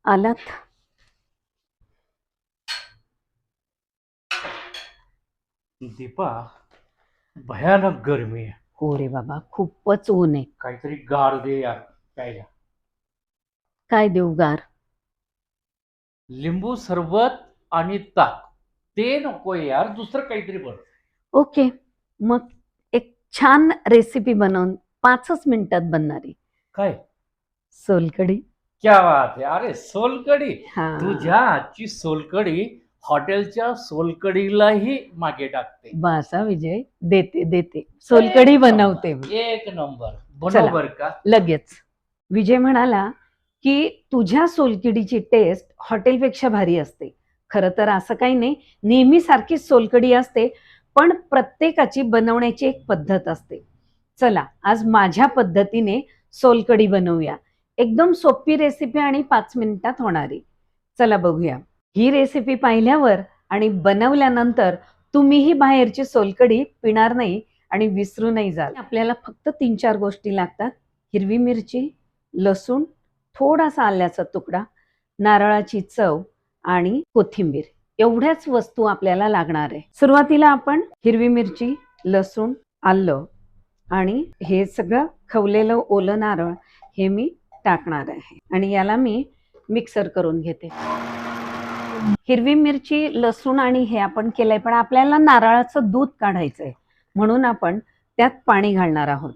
आलात? दीपा, भयानक गरमी आहे. हो रे बाबा, खूपच ऊन आहे. काहीतरी गार दे यार प्यायला. काय देऊ गार? लिंबू सरबत आणि ताक. ते नको यार, दुसरं काहीतरी बन. ओके, मग एक छान रेसिपी बनवून 5च मिनिटात बनणारी काय? सोलकढी. क्या बात आहे. अरे सोलकढी. हा, तुझ्या हातची सोलकढी हॉटेलच्या सोलकढीलाही मागे टाकते. बासा विजय, देते देते सोलकढी बनवते मी. एक नंबर बनव चला. बर का. लगेच. विजय म्हणाला की तुझ्या सोलकढीची टेस्ट हॉटेलपेक्षा भारी असते. खरं तर असं काही नाही, नेहमी सारखीच सोलकढी असते, पण प्रत्येकाची बनवण्याची एक पद्धत असते. चला, आज माझ्या पद्धतीने सोलकढी बनवूया. एकदम सोपी रेसिपी आणि 5 मिनिटात होणारी. चला बघूया. ही रेसिपी पाहिल्यावर आणि बनवल्यानंतर तुम्हीही बाहेरची सोलकढी पिणार नाही आणि विसरूनही जाल. आपल्याला फक्त 3-4 गोष्टी लागतात. हिरवी मिरची, लसूण, थोडासा आल्याचा तुकडा, नारळाची चव आणि कोथिंबीर. एवढ्याच वस्तू आपल्याला लागणार आहे. सुरुवातीला आपण हिरवी मिरची, लसूण, आलं आणि हे सगळं खवलेलं ओलं नारळ हे मी टाकणार आहे आणि याला मी मिक्सर करून घेते. हिरवी मिरची, लसूण आणि हे आपण केलंय, पण आपल्याला नारळाचं दूध काढायचंय म्हणून आपण त्यात पाणी घालणार आहोत.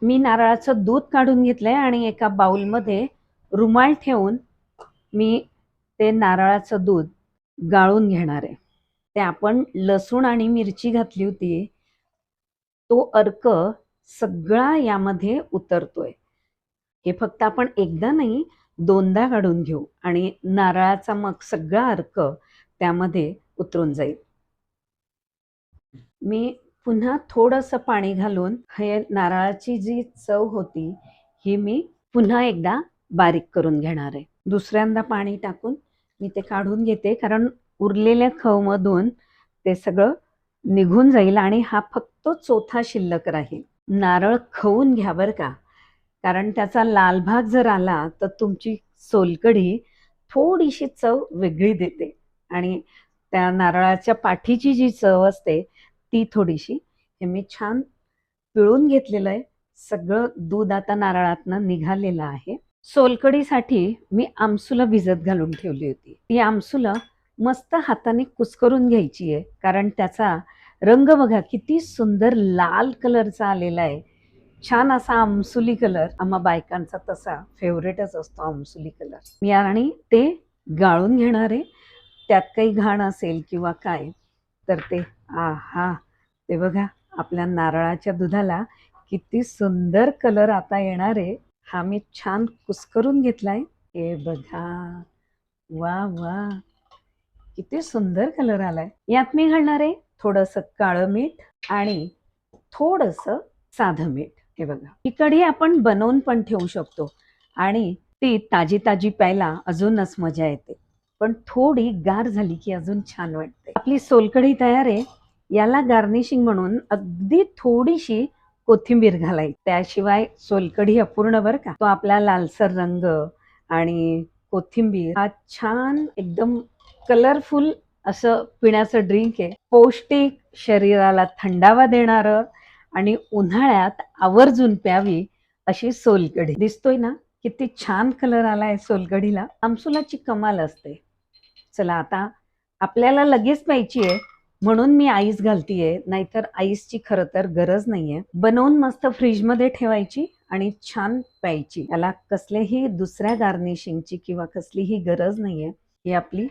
मी नारळाचं दूध काढून घेतलंय आणि एका बाउलमध्ये रुमाल ठेवून मी ते नारळाचं दूध गाळून घेणार आहे. ते आपण लसूण आणि मिरची घातली होती, तो अर्क सगळा यामध्ये उतरतोय. हे फक्त आपण एकदा नाही, 2दा काढून घेऊ आणि नारळाचा मग सगळा अर्क त्यामध्ये उतरून जाईल. मी पुन्हा थोडंसं पाणी घालून हे नारळाची जी चव होती ही मी पुन्हा एकदा बारीक करून घेणार आहे. दुसऱ्यांदा पाणी टाकून मी ते काढून घेते, कारण उरलेल्या खवमधून ते सगळं निघून जाईल आणि हा फक्त चोथा शिल्लक राहील. नारळ खवून घ्या बरं का, कारण त्याचा लाल भाग जर आला तर तुमची सोलकढी थोडीशी चव वेगळी देते आणि त्या नारळाच्या पाठीची जी चव असते ती थोडीशी. हे मी छान पिळून घेतलेलं आहे. सगळं दूध आता नारळातनं निघालेलं आहे. सोलकढीसाठी मी आमसुलं भिजत घालून ठेवली होती. ती आमसुलं मस्त हाताने कुस्करून घ्यायची आहे, कारण त्याचा रंग बघा किती सुंदर लाल कलरचा आलेला आहे. छान असा आमसुली कलर, आम्हा बायकांचा तसा फेवरेटच असतो आमसुली कलर. मी आणि ते गाळून घेणार आहे. त्यात काही घाण असेल किंवा काय तर ते आहा, ते बघा आपल्या नारळाच्या दुधाला किती सुंदर कलर आता येणार आहे. हा मी छान कुस्करून घेतलाय. हे बघा, वा वा, किती सुंदर कलर आलाय. यात मी घालणार आहे थोडंसं काळं मीठ आणि थोडंसं साधं मीठ. हे बघा, ही कढी आपण बनवून पण ठेवू शकतो आणि ती ताजी ताजी प्यायला अजूनच मजा येते, पण थोडी गार झाली की अजून छान वाटते. आपली सोलकढी तयार आहे. याला गार्निशिंग म्हणून अगदी थोडीशी कोथिंबीर घालायची, त्याशिवाय सोलकढी अपूर्ण बरं का. तो आपला लालसर रंग आणि कोथिंबीर हा छान एकदम कलरफुल असं पिण्याचं ड्रिंक आहे. पौष्टिक, शरीराला थंडावा देणारं आणि उन्हाळ्यात आवर्जून प्यावी अशी सोलकढी. दिसतोय ना किती छान कलर आलाय सोलकढीला. आमसुलाची कमाल असते. चला, आता आपल्याला लगेच प्यायची आहे म्हणून मी आईस घालतीये, नाहीतर आईसची खरं तर गरज नाहीये. बनवून मस्त फ्रीजमध्ये ठेवायची आणि छान प्यायची. याला कसलेही दुसऱ्या गार्निशिंगची किंवा कसलीही गरज नाहीये. ही आपली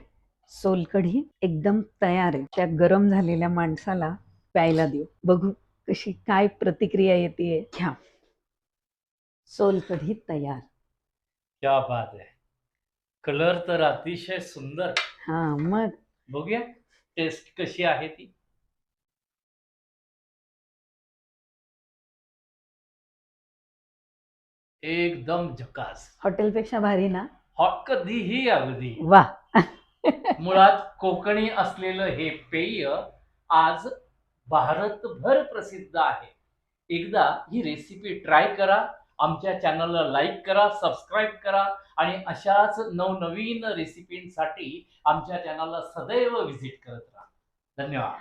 सोलकढी एकदम तयार आहे. त्या गरम झालेल्या माणसाला प्यायला देऊ. बघू कशी काय प्रतिक्रिया येते. घ्या, सोलकढी तयार. क्या बात आहे. कलर तर अतिशय सुंदर. हा, मग बघूया टेस्ट कशी आहे ती. एकदम झकास. हॉटेलपेक्षा भारी ना? हॉट कधीही अगदी. वा. मुळात कोकणी असलेलं हे पेय आज भारतभर प्रसिद्ध आहे. एकदा ही रेसिपी ट्राय करा. आमच्या चॅनलला लाईक करा, सबस्क्राईब करा आणि अशाच नवनवीन रेसिपींसाठी आमच्या चॅनलला सदैव व्हिजिट करत राहा. धन्यवाद.